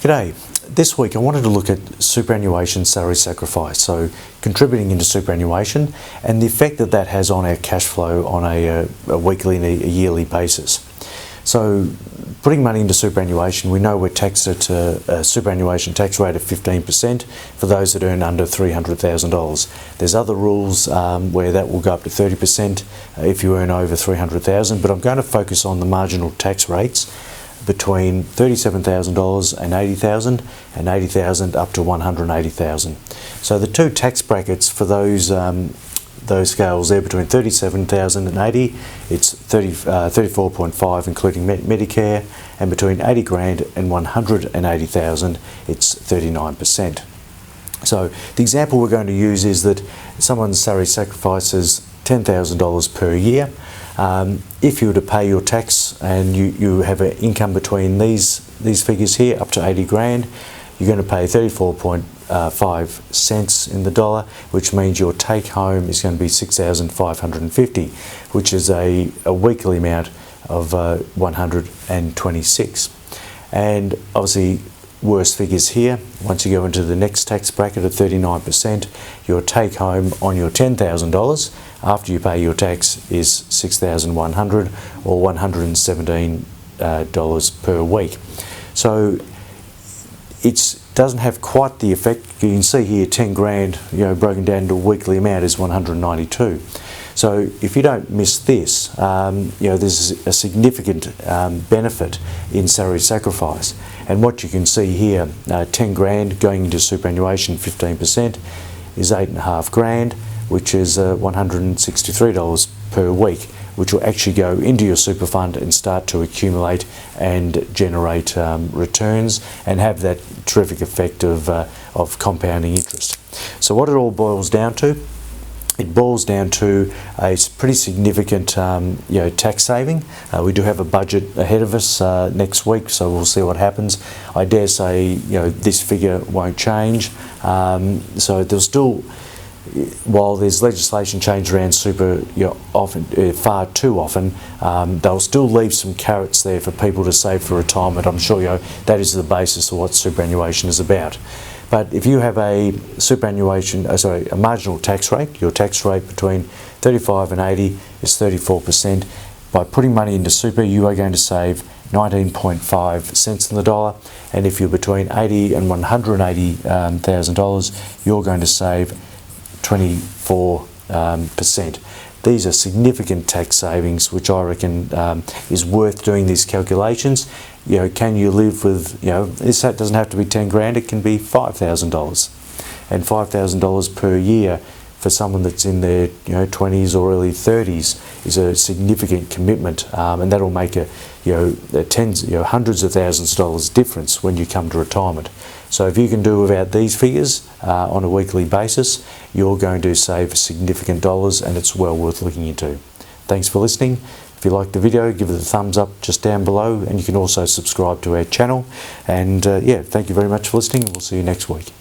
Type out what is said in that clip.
G'day. This week I wanted to look at superannuation salary sacrifice, so contributing into superannuation and the effect that that has on our cash flow on a weekly and a yearly basis. So putting money into superannuation, we know we're taxed at a superannuation tax rate of 15% for those that earn under $300,000. There's other rules where that will go up to 30% if you earn over $300,000, but I'm going to focus on the marginal tax rates between $37,000 and $80,000 and $80,000 up to $180,000. So the two tax brackets for those scales there between $37,000 and $80,000, it's 34.5 including Medicare, and between $80,000 and $180,000 it's 39%. So the example we're going to use is that someone's salary sacrifices $10,000 per year. If you were to pay your tax and you have an income between these figures here up to $80,000, you're going to pay 34.5 cents in the dollar, which means your take home is going to be $6,550, which is a weekly amount of 126. And obviously worse figures here. Once you go into the next tax bracket at 39%, your take home on your $10,000 after you pay your tax is $6,100 or $117 per week. So it doesn't have quite the effect. You can see here $10,000, broken down to a weekly amount is 192. So if you don't miss this, there's a significant benefit in salary sacrifice. And what you can see here, $10,000 going into superannuation, 15% is $8,500, which is $163 per week, which will actually go into your super fund and start to accumulate and generate returns and have that terrific effect of compounding interest. So what it all boils down to, it boils down to a pretty significant tax saving. We do have a budget ahead of us next week, so we'll see what happens. I dare say this figure won't change. So there's still, while there's legislation change around super often, far too often, they'll still leave some carrots there for people to save for retirement. I'm sure that is the basis of what superannuation is about. But if you have a a marginal tax rate, your tax rate between 35 and 80 is 34%. By putting money into super, you are going to save 19.5 cents in the dollar, and if you're between $80,000 and $180,000, you're going to save 24%. These are significant tax savings, which I reckon is worth doing these calculations. Can you live with, this doesn't have to be $10,000, it can be $5,000. And $5,000 per year for someone that's in their 20s or early 30s is a significant commitment, and that'll make hundreds of thousands of dollars difference when you come to retirement. So if you can do without these figures on a weekly basis, you're going to save significant dollars, and it's well worth looking into. Thanks for listening. If you liked the video, give it a thumbs up just down below, and you can also subscribe to our channel. And thank you very much for listening, and we'll see you next week.